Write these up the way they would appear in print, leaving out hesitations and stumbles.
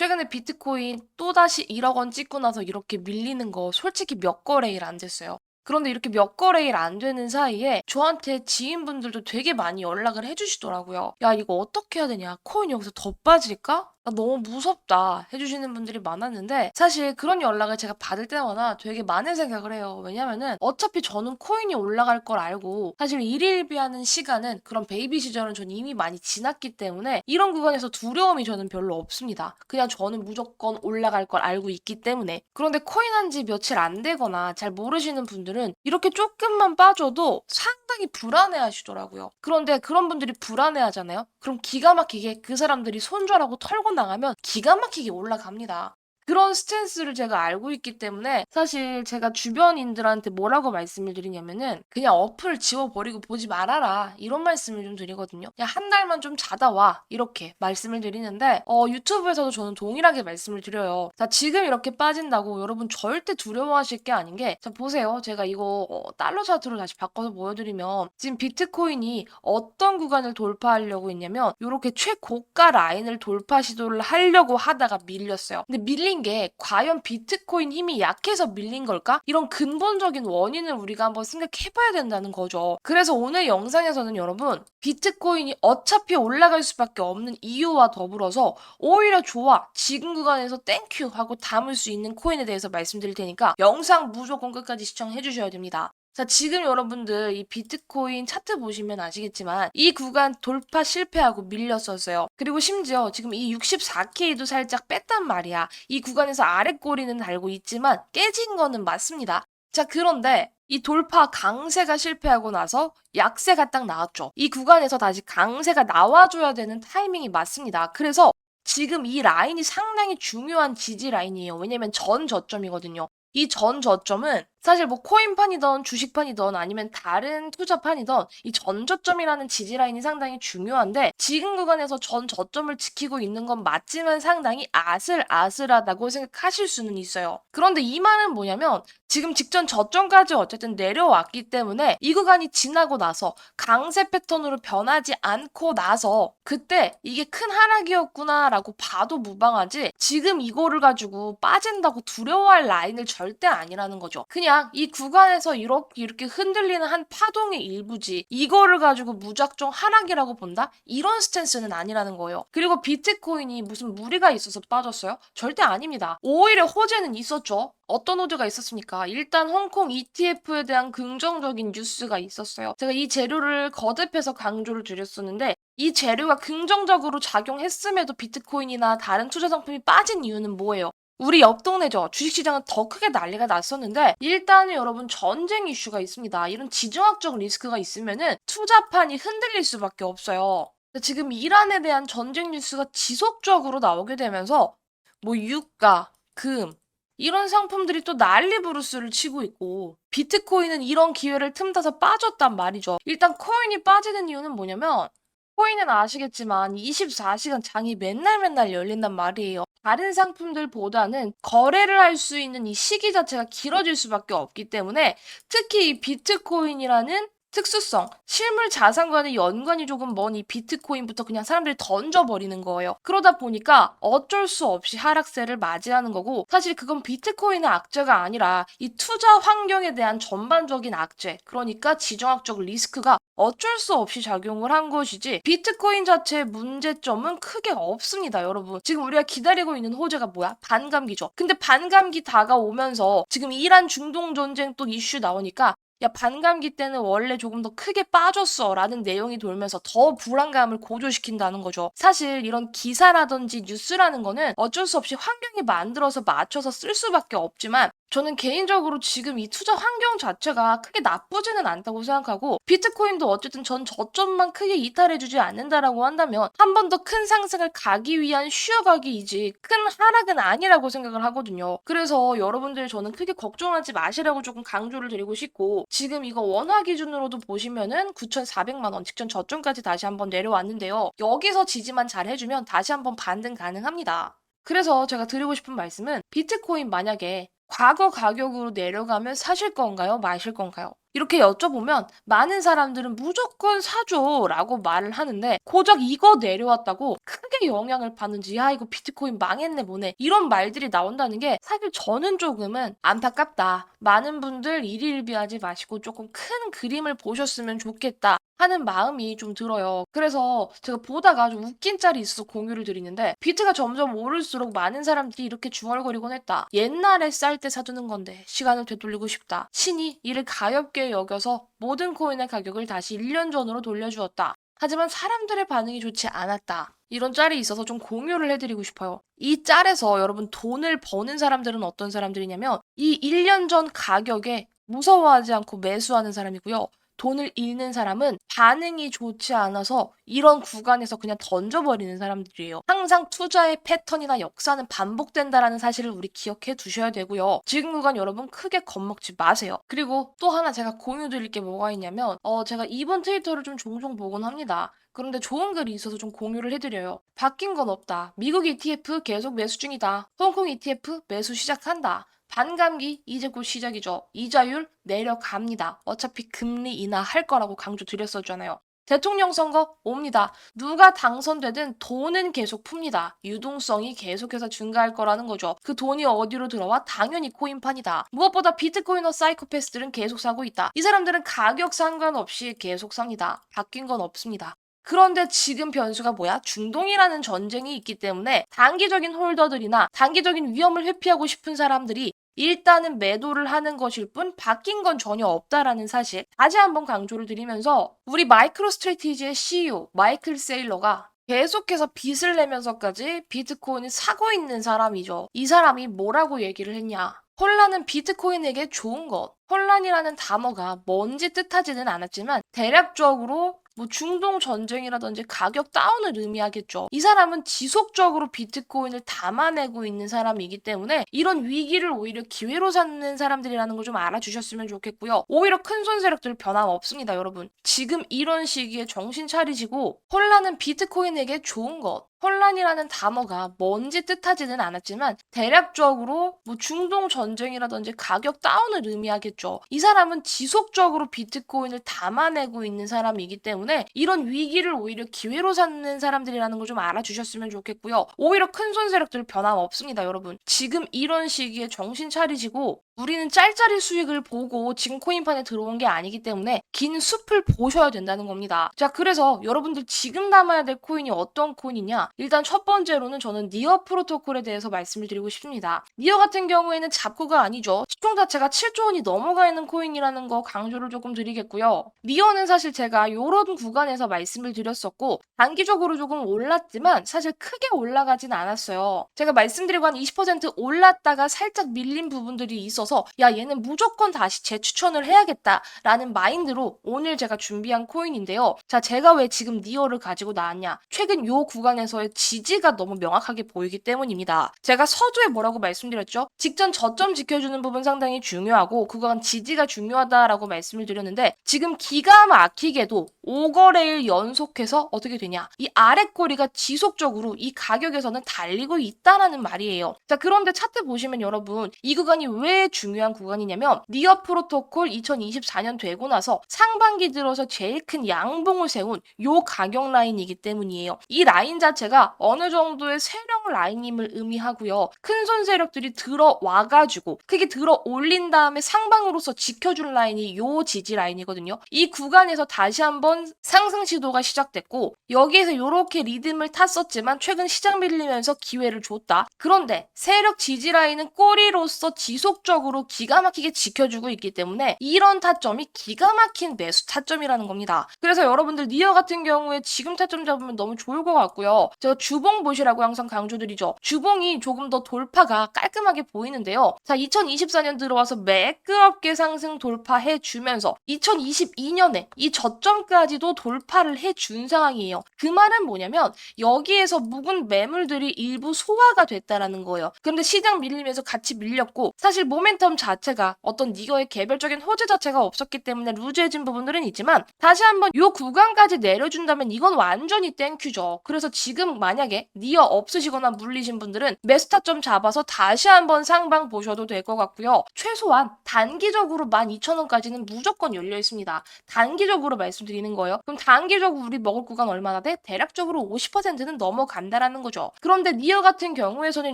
최근에 비트코인 또다시 1억 원 찍고 나서 이렇게 밀리는 거 솔직히 몇 거래일 안 됐어요. 그런데 이렇게 몇 거래일 안 되는 사이에 저한테 지인분들도 되게 많이 연락을 해주시더라고요. 야, 이거 어떻게 해야 되냐? 코인 여기서 더 빠질까? 나 너무 무섭다. 해주시는 분들이 많았는데 사실 그런 연락을 제가 받을 때마다 되게 많은 생각을 해요. 왜냐면은 어차피 저는 코인이 올라갈 걸 알고 사실 일일비하는 시간은 그런 베이비 시절은 전 이미 많이 지났기 때문에 이런 구간에서 두려움이 저는 별로 없습니다. 그냥 저는 무조건 올라갈 걸 알고 있기 때문에. 그런데 코인 한 지 며칠 안 되거나 잘 모르시는 분들은 이렇게 조금만 빠져도 상당히 불안해 하시더라고요. 그런데 그런 분들이 불안해 하잖아요? 그럼 기가 막히게 그 사람들이 손절하고 털고 나가면 기가 막히게 올라갑니다. 그런 스탠스를 제가 알고 있기 때문에 사실 제가 주변인들한테 뭐라고 말씀을 드리냐면은 그냥 어플 지워버리고 보지 말아라 이런 말씀을 좀 드리거든요. 그냥 한 달만 좀 자다 와 이렇게 말씀을 드리는데 유튜브에서도 저는 동일하게 말씀을 드려요. 자, 지금 이렇게 빠진다고 여러분 절대 두려워하실 게 아닌 게 자, 보세요. 제가 이거 달러 차트로 다시 바꿔서 보여드리면 지금 비트코인이 어떤 구간을 돌파하려고 했냐면 이렇게 최고가 라인을 돌파 시도를 하려고 하다가 밀렸어요. 근데 밀린 게 과연 비트코인 힘이 약해서 밀린 걸까? 이런 근본적인 원인을 우리가 한번 생각해봐야 된다는 거죠. 그래서 오늘 영상에서는 여러분 비트코인이 어차피 올라갈 수밖에 없는 이유와 더불어서 오히려 좋아 지금 구간에서 땡큐 하고 담을 수 있는 코인에 대해서 말씀드릴 테니까 영상 무조건 끝까지 시청해 주셔야 됩니다. 자, 지금 여러분들 이 비트코인 차트 보시면 아시겠지만 이 구간 돌파 실패하고 밀렸었어요. 그리고 심지어 지금 이 64K도 살짝 뺐단 말이야. 이 구간에서 아래 꼬리는 달고 있지만 깨진 거는 맞습니다. 자, 그런데 이 돌파 강세가 실패하고 나서 약세가 딱 나왔죠. 이 구간에서 다시 강세가 나와줘야 되는 타이밍이 맞습니다. 그래서 지금 이 라인이 상당히 중요한 지지 라인이에요. 왜냐면 전 저점이거든요. 이 전 저점은 사실 뭐 코인판이든 주식판이든 아니면 다른 투자판이든 이 전 저점이라는 지지 라인이 상당히 중요한데 지금 구간에서 전 저점을 지키고 있는 건 맞지만 상당히 아슬아슬하다고 생각하실 수는 있어요. 그런데 이 말은 뭐냐면 지금 직전 저점까지 어쨌든 내려왔기 때문에 이 구간이 지나고 나서 강세 패턴으로 변하지 않고 나서 그때 이게 큰 하락이었구나라고 봐도 무방하지 지금 이거를 가지고 빠진다고 두려워할 라인을 절대 아니라는 거죠. 그냥 이 구간에서 이렇게 흔들리는 한 파동의 일부지 이거를 가지고 무작정 하락이라고 본다? 이런 스탠스는 아니라는 거예요. 그리고 비트코인이 무슨 무리가 있어서 빠졌어요? 절대 아닙니다. 오히려 호재는 있었죠. 어떤 호재가 있었습니까? 일단 홍콩 ETF에 대한 긍정적인 뉴스가 있었어요. 제가 이 재료를 거듭해서 강조를 드렸었는데 이 재료가 긍정적으로 작용했음에도 비트코인이나 다른 투자 상품이 빠진 이유는 뭐예요? 우리 옆 동네죠. 주식시장은 더 크게 난리가 났었는데 일단은 여러분 전쟁 이슈가 있습니다. 이런 지정학적 리스크가 있으면은 투자판이 흔들릴 수밖에 없어요. 지금 이란에 대한 전쟁 뉴스가 지속적으로 나오게 되면서 뭐 유가, 금 이런 상품들이 또 난리 부르스를 치고 있고 비트코인은 이런 기회를 틈타서 빠졌단 말이죠. 일단 코인이 빠지는 이유는 뭐냐면 코인은 아시겠지만 24시간 장이 맨날 열린단 말이에요. 다른 상품들보다는 거래를 할 수 있는 이 시기 자체가 길어질 수밖에 없기 때문에 특히 이 비트코인이라는 특수성, 실물 자산과의 연관이 조금 먼 이 비트코인부터 그냥 사람들이 던져버리는 거예요. 그러다 보니까 어쩔 수 없이 하락세를 맞이하는 거고 사실 그건 비트코인의 악재가 아니라 이 투자 환경에 대한 전반적인 악재, 그러니까 지정학적 리스크가 어쩔 수 없이 작용을 한 것이지 비트코인 자체의 문제점은 크게 없습니다, 여러분. 지금 우리가 기다리고 있는 호재가 뭐야? 반감기죠. 근데 반감기 다가오면서 지금 이란 중동 전쟁 또 이슈 나오니까 야, 반감기 때는 원래 조금 더 크게 빠졌어 라는 내용이 돌면서 더 불안감을 고조시킨다는 거죠. 사실 이런 기사라든지 뉴스라는 거는 어쩔 수 없이 환경이 만들어서 맞춰서 쓸 수밖에 없지만 저는 개인적으로 지금 이 투자 환경 자체가 크게 나쁘지는 않다고 생각하고 비트코인도 어쨌든 전 저점만 크게 이탈해주지 않는다라고 한다면 한 번 더 큰 상승을 가기 위한 쉬어가기이지 큰 하락은 아니라고 생각을 하거든요. 그래서 여러분들 저는 크게 걱정하지 마시라고 조금 강조를 드리고 싶고 지금 이거 원화 기준으로도 보시면은 9,400만 원 직전 저점까지 다시 한번 내려왔는데요. 여기서 지지만 잘 해주면 다시 한번 반등 가능합니다. 그래서 제가 드리고 싶은 말씀은 비트코인 만약에 과거 가격으로 내려가면 사실 건가요? 마실 건가요? 이렇게 여쭤보면 많은 사람들은 무조건 사줘 라고 말을 하는데 고작 이거 내려왔다고 크게 어떻게 영향을 받는지 야 이거 비트코인 망했네 뭐네 이런 말들이 나온다는 게 사실 저는 조금은 안타깝다. 많은 분들 일희일비하지 마시고 조금 큰 그림을 보셨으면 좋겠다 하는 마음이 좀 들어요. 그래서 제가 보다가 좀 웃긴 짤이 있어서 공유를 드리는데 비트가 점점 오를수록 많은 사람들이 이렇게 중얼거리곤 했다. 옛날에 쌀 때 사두는 건데 시간을 되돌리고 싶다. 신이 이를 가엾게 여겨서 모든 코인의 가격을 다시 1년 전으로 돌려주었다. 하지만 사람들의 반응이 좋지 않았다. 이런 짤이 있어서 좀 공유를 해드리고 싶어요. 이 짤에서 여러분 돈을 버는 사람들은 어떤 사람들이냐면 이 1년 전 가격에 무서워하지 않고 매수하는 사람이고요. 돈을 잃는 사람은 반응이 좋지 않아서 이런 구간에서 그냥 던져버리는 사람들이에요. 항상 투자의 패턴이나 역사는 반복된다라는 사실을 우리 기억해 두셔야 되고요. 지금 구간 여러분 크게 겁먹지 마세요. 그리고 또 하나 제가 공유 드릴 게 뭐가 있냐면 제가 이번 트위터를 좀 종종 보곤 합니다. 그런데 좋은 글이 있어서 좀 공유를 해드려요. 바뀐 건 없다. 미국 ETF 계속 매수 중이다. 홍콩 ETF 매수 시작한다. 반감기 이제 곧 시작이죠. 이자율 내려갑니다. 어차피 금리 인하할 거라고 강조 드렸었잖아요. 대통령 선거 옵니다. 누가 당선되든 돈은 계속 풉니다. 유동성이 계속해서 증가할 거라는 거죠. 그 돈이 어디로 들어와? 당연히 코인판이다. 무엇보다 비트코이너 사이코패스들은 계속 사고 있다. 이 사람들은 가격 상관없이 계속 삽니다. 바뀐 건 없습니다. 그런데 지금 변수가 뭐야? 중동이라는 전쟁이 있기 때문에 단기적인 홀더들이나 단기적인 위험을 회피하고 싶은 사람들이 일단은 매도를 하는 것일 뿐 바뀐 건 전혀 없다라는 사실 다시 한번 강조를 드리면서 우리 마이크로스트래티지의 CEO 마이클 세일러가 계속해서 빚을 내면서까지 비트코인을 사고 있는 사람이죠. 이 사람이 뭐라고 얘기를 했냐? 혼란은 비트코인에게 좋은 것. 혼란이라는 단어가 뭔지 뜻하지는 않았지만 대략적으로 중동 전쟁이라든지 가격 다운을 의미하겠죠. 이 사람은 지속적으로 비트코인을 담아내고 있는 사람이기 때문에 이런 위기를 오히려 기회로 삼는 사람들이라는 걸 좀 알아주셨으면 좋겠고요. 오히려 큰 손 세력들 변함없습니다, 여러분. 지금 이런 시기에 정신 차리시고 혼란은 비트코인에게 좋은 것. 혼란이라는 단어가 뭔지 뜻하지는 않았지만 대략적으로 중동 전쟁이라든지 가격 다운을 의미하겠죠. 이 사람은 지속적으로 비트코인을 담아내고 있는 사람이기 때문에 이런 위기를 오히려 기회로 삼는 사람들이라는 걸 좀 알아주셨으면 좋겠고요. 오히려 큰 손 세력들 변함없습니다, 여러분. 지금 이런 시기에 정신 차리시고 우리는 짤짤이 수익을 보고 지금 코인판에 들어온 게 아니기 때문에 긴 숲을 보셔야 된다는 겁니다. 자, 그래서 여러분들 지금 담아야 될 코인이 어떤 코인이냐? 일단 첫 번째로는 저는 니어 프로토콜에 대해서 말씀을 드리고 싶습니다. 니어 같은 경우에는 잡코가 아니죠. 시총 자체가 7조 원이 넘어가 있는 코인이라는 거 강조를 조금 드리겠고요. 니어는 사실 제가 이런 구간에서 말씀을 드렸었고 단기적으로 조금 올랐지만 사실 크게 올라가진 않았어요. 제가 말씀드리고 한 20% 올랐다가 살짝 밀린 부분들이 있어서 야 얘는 무조건 다시 재추천을 해야겠다라는 마인드로 오늘 제가 준비한 코인인데요. 자, 제가 왜 지금 니어를 가지고 나왔냐? 최근 요 구간에서의 지지가 너무 명확하게 보이기 때문입니다. 제가 서두에 뭐라고 말씀드렸죠? 직전 저점 지켜주는 부분 상당히 중요하고 그건 지지가 중요하다라고 말씀을 드렸는데 지금 기가 막히게도 5거래일 연속해서 어떻게 되냐? 이 아래 꼬리가 지속적으로 이 가격에서는 달리고 있다라는 말이에요. 자, 그런데 차트 보시면 여러분 이 구간이 왜 중요한 구간이냐면 니어 프로토콜 2024년 되고 나서 상반기 들어서 제일 큰 양봉을 세운 요 가격 라인이기 때문이에요. 이 라인 자체가 어느 정도의 세력 라인임을 의미하고요. 큰 손 세력들이 들어와가지고 크게 들어 올린 다음에 상방으로서 지켜준 라인이 요 지지 라인이거든요. 이 구간에서 다시 한번 상승 시도가 시작됐고 여기에서 요렇게 리듬을 탔었지만 최근 시장 밀리면서 기회를 줬다. 그런데 세력 지지 라인은 꼬리로서 지속적으로 기가 막히게 지켜주고 있기 때문에 이런 타점이 기가 막힌 매수 타점이라는 겁니다. 그래서 여러분들 니어 같은 경우에 지금 타점 잡으면 너무 좋을 것 같고요. 제가 주봉 보시라고 항상 강조드리죠. 주봉이 조금 더 돌파가 깔끔하게 보이는데요. 자, 2024년 들어와서 매끄럽게 상승 돌파해 주면서 2022년에 이 저점까지도 돌파를 해준 상황이에요. 그 말은 뭐냐면 여기에서 묵은 매물들이 일부 소화가 됐다라는 거예요. 그런데 시장 밀리면서 같이 밀렸고 사실 모멘텀 자체가 어떤 니어의 개별적인 호재 자체가 없었기 때문에 루즈해진 부분들은 있지만 다시 한번 요 구간까지 내려준다면 이건 완전히 땡큐죠. 그래서 지금 만약에 니어 없으시거나 물리신 분들은 매수타점 잡아서 다시 한번 상방 보셔도 될 것 같고요. 최소한 단기적으로 12,000원까지는 무조건 열려 있습니다. 단기적으로 말씀드리는 거예요. 그럼 단기적으로 우리 먹을 구간 얼마나 돼? 대략적으로 50%는 넘어간다라는 거죠. 그런데 니어 같은 경우에서는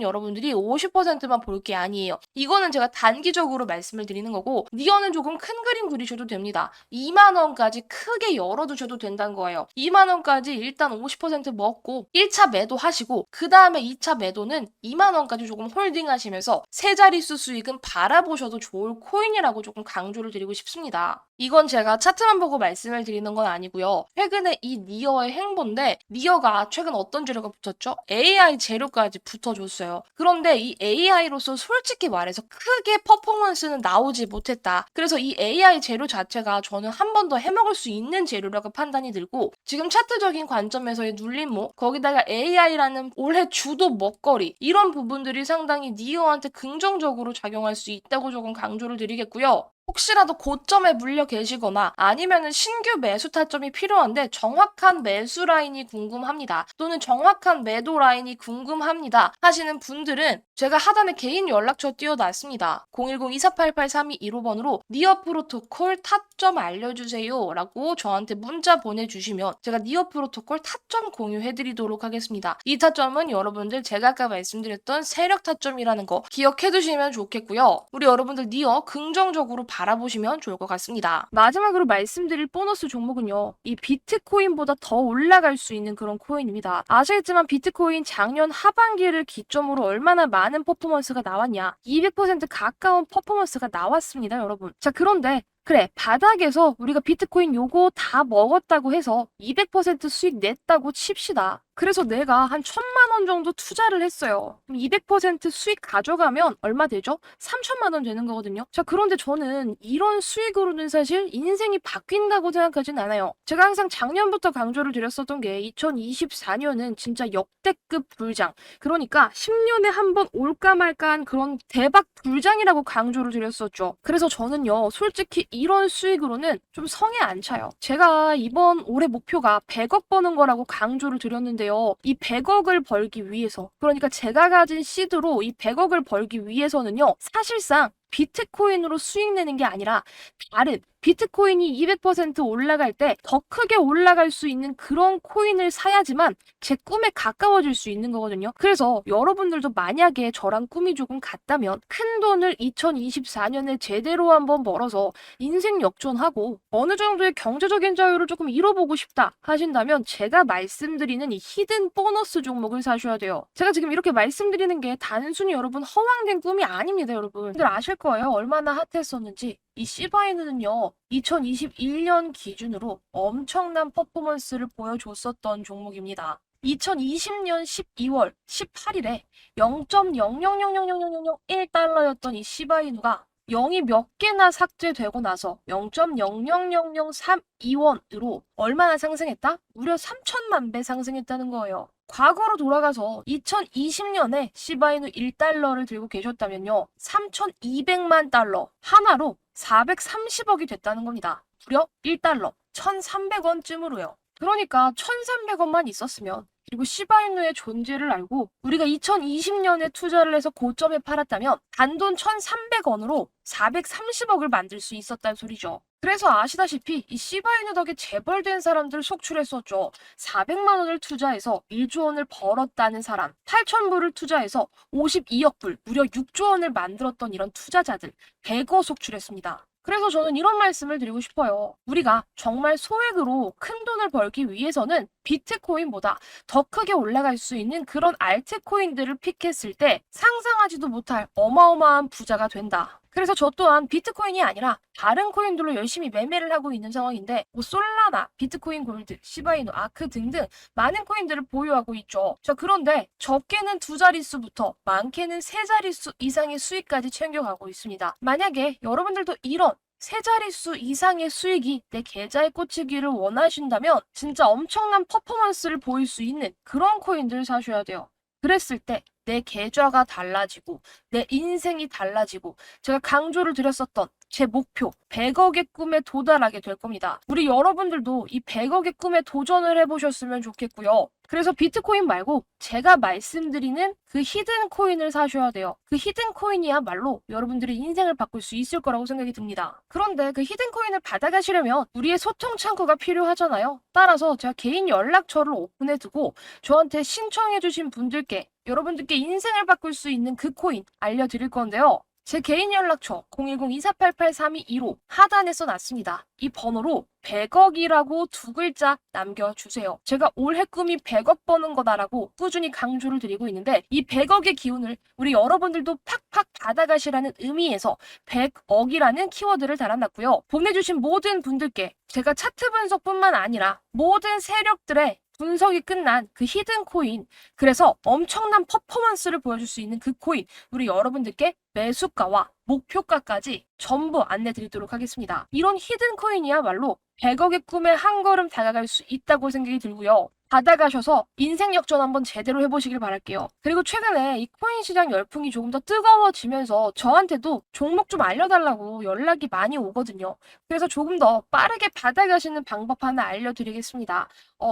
여러분들이 50%만 볼 게 아니에요. 이거는 제가 단기적으로 말씀을 드리는 거고 니어는 조금 큰 그림 그리셔도 됩니다. 2만 원까지 크게 열어두셔도 된다는 거예요. 2만 원까지 일단 50% 먹고 1차 매도 하시고 그 다음에 2차 매도는 2만 원까지 조금 홀딩 하시면서 세 자릿수 수익은 바라보셔도 좋을 코인이라고 조금 강조를 드리고 싶습니다. 이건 제가 차트만 보고 말씀을 드리는 건 아니고요. 최근에 이 니어의 행보인데 니어가 최근 어떤 재료가 붙었죠? AI 재료까지 붙어줬어요. 그런데 이 AI로서 솔직히 말해서 크게 퍼포먼스는 나오지 못했다. 그래서 이 AI 재료 자체가 저는 한 번 더 해먹을 수 있는 재료라고 판단이 들고 지금 차트적인 관점에서의 눌림목 거기다가 AI라는 올해 주도 먹거리 이런 부분들이 상당히 니어한테 긍정적으로 작용할 수 있다고 조금 강조를 드리겠고요. 혹시라도 고점에 물려 계시거나 아니면은 신규 매수 타점이 필요한데 정확한 매수 라인이 궁금합니다. 또는 정확한 매도 라인이 궁금합니다. 하시는 분들은 제가 하단에 개인 연락처 띄워놨습니다. 010-2488-3215번으로 니어 프로토콜 타점 알려주세요 라고 저한테 문자 보내주시면 제가 니어 프로토콜 타점 공유해드리도록 하겠습니다. 이 타점은 여러분들 제가 아까 말씀드렸던 세력 타점이라는 거 기억해두시면 좋겠고요. 우리 여러분들 니어 긍정적으로 바라보시면 좋을 것 같습니다. 마지막으로 말씀드릴 보너스 종목은요. 이 비트코인보다 더 올라갈 수 있는 그런 코인입니다. 아시겠지만 비트코인 작년 하반기를 기점으로 얼마나 많은 퍼포먼스가 나왔냐. 200% 가까운 퍼포먼스가 나왔습니다, 여러분. 자, 그런데 그래, 바닥에서 우리가 비트코인 요거 다 먹었다고 해서 200% 수익 냈다고 칩시다. 그래서 내가 한 1,000만 원 정도 투자를 했어요. 그럼 200% 수익 가져가면 얼마 되죠? 3,000만 원 되는 거거든요. 자, 그런데 저는 이런 수익으로는 사실 인생이 바뀐다고 생각하진 않아요. 제가 항상 작년부터 강조를 드렸었던 게 2024년은 진짜 역대급 불장. 그러니까 10년에 한 번 올까 말까한 그런 대박 불장이라고 강조를 드렸었죠. 그래서 저는요, 솔직히 이런 수익으로는 좀 성에 안 차요. 제가 이번 올해 목표가 100억 버는 거라고 강조를 드렸는데요. 이 100억을 벌기 위해서, 그러니까 제가 가진 시드로 이 100억을 벌기 위해서는요, 사실상 비트코인으로 수익 내는 게 아니라 다른 비트코인이 200% 올라갈 때 더 크게 올라갈 수 있는 그런 코인을 사야지만 제 꿈에 가까워질 수 있는 거거든요. 그래서 여러분들도 만약에 저랑 꿈이 조금 같다면 큰 돈을 2024년에 제대로 한번 벌어서 인생 역전하고 어느 정도의 경제적인 자유를 조금 이뤄보고 싶다 하신다면 제가 말씀드리는 이 히든 보너스 종목을 사셔야 돼요. 제가 지금 이렇게 말씀드리는 게 단순히 여러분 허황된 꿈이 아닙니다, 여러분. 들 아실 거예요. 얼마나 핫했었는지. 이 시바이누는요, 2021년 기준으로 엄청난 퍼포먼스를 보여줬었던 종목입니다. 2020년 12월 18일에 0.0000001달러였던 이 시바이누가 0이 몇 개나 삭제되고 나서 0.000032원으로 얼마나 상승했다? 무려 3천만 배 상승했다는 거예요. 과거로 돌아가서 2020년에 시바이누 1달러를 들고 계셨다면요. 3,200만 달러 하나로 430억이 됐다는 겁니다. 무려 1달러 1,300원쯤으로요. 그러니까 1,300원만 있었으면 그리고 시바이누의 존재를 알고 우리가 2020년에 투자를 해서 고점에 팔았다면 단돈 1,300원으로 430억을 만들 수 있었다는 소리죠. 그래서 아시다시피 이 시바이누 덕에 재벌된 사람들 속출했었죠. 400만 원을 투자해서 1조 원을 벌었다는 사람, 8,000불을 투자해서 52억 불, 무려 6조 원을 만들었던 이런 투자자들 100억 속출했습니다. 그래서 저는 이런 말씀을 드리고 싶어요. 우리가 정말 소액으로 큰 돈을 벌기 위해서는 비트코인보다 더 크게 올라갈 수 있는 그런 알트코인들을 픽했을 때 상상하지도 못할 어마어마한 부자가 된다. 그래서 저 또한 비트코인이 아니라 다른 코인들로 열심히 매매를 하고 있는 상황인데 뭐 솔라나, 비트코인 골드, 시바이누, 아크 등등 많은 코인들을 보유하고 있죠. 자, 그런데 적게는 두 자릿수부터 많게는 세 자릿수 이상의 수익까지 챙겨가고 있습니다. 만약에 여러분들도 이런 세 자릿수 이상의 수익이 내 계좌에 꽂히기를 원하신다면 진짜 엄청난 퍼포먼스를 보일 수 있는 그런 코인들을 사셔야 돼요. 그랬을 때 내 계좌가 달라지고 내 인생이 달라지고 제가 강조를 드렸었던 제 목표 100억의 꿈에 도달하게 될 겁니다. 우리 여러분들도 이 100억의 꿈에 도전을 해보셨으면 좋겠고요. 그래서 비트코인 말고 제가 말씀드리는 그 히든 코인을 사셔야 돼요. 그 히든 코인이야말로 여러분들의 인생을 바꿀 수 있을 거라고 생각이 듭니다. 그런데 그 히든 코인을 받아가시려면 우리의 소통 창구가 필요하잖아요. 따라서 제가 개인 연락처를 오픈해두고 저한테 신청해주신 분들께 여러분들께 인생을 바꿀 수 있는 그 코인 알려드릴 건데요. 제 개인 연락처 010-2488-3215 하단에 써놨습니다. 이 번호로 100억이라고 두 글자 남겨주세요. 제가 올해 꿈이 100억 버는 거다라고 꾸준히 강조를 드리고 있는데 이 100억의 기운을 우리 여러분들도 팍팍 받아가시라는 의미에서 100억이라는 키워드를 달아놨고요. 보내주신 모든 분들께 제가 차트 분석뿐만 아니라 모든 세력들의 분석이 끝난 그 히든 코인, 그래서 엄청난 퍼포먼스를 보여줄 수 있는 그 코인, 우리 여러분들께 매수가와 목표가까지 전부 안내 드리도록 하겠습니다. 이런 히든 코인이야말로 100억의 꿈에 한 걸음 다가갈 수 있다고 생각이 들고요. 받아가셔서 인생 역전 한번 제대로 해보시길 바랄게요. 그리고 최근에 이 코인 시장 열풍이 조금 더 뜨거워지면서 저한테도 종목 좀 알려달라고 연락이 많이 오거든요. 그래서 조금 더 빠르게 받아가시는 방법 하나 알려드리겠습니다.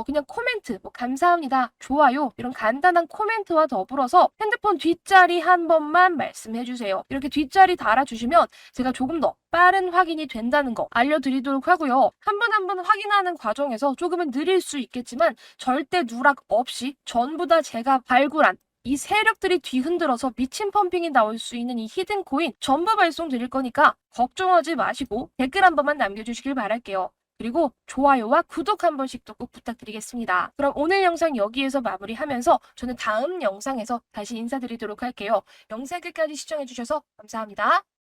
그냥 코멘트, 감사합니다, 좋아요 이런 간단한 코멘트와 더불어서 핸드폰 뒷자리 한 번만 말씀해주세요. 이렇게 뒷자리 달아주시면 제가 조금 더 빠른 확인이 된다는 거 알려드리도록 하고요. 한 번 한 번 확인하는 과정에서 조금은 느릴 수 있겠지만 절대 누락 없이 전부 다 제가 발굴한 이 세력들이 뒤흔들어서 미친 펌핑이 나올 수 있는 이 히든 코인 전부 발송 드릴 거니까 걱정하지 마시고 댓글 한 번만 남겨주시길 바랄게요. 그리고 좋아요와 구독 한 번씩도 꼭 부탁드리겠습니다. 그럼 오늘 영상 여기에서 마무리하면서 저는 다음 영상에서 다시 인사드리도록 할게요. 영상 끝까지 시청해주셔서 감사합니다.